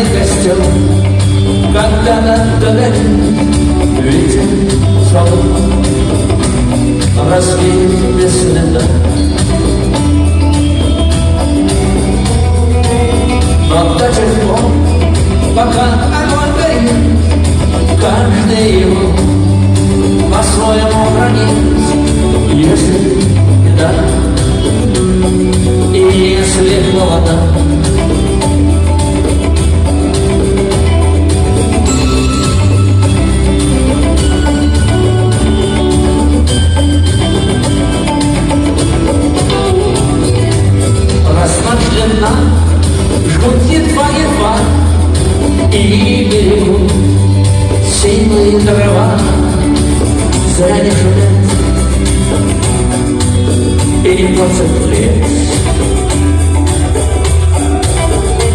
красный костер, когда-то вдали ветер свобод развеет без следа. Но до тех пор, пока огонь горит, каждый его по-своему хранит. Если да, и если молода, рассмотрена, жгут едва-едва и берегут силы дрова. Зря не ждать и не 20 лет.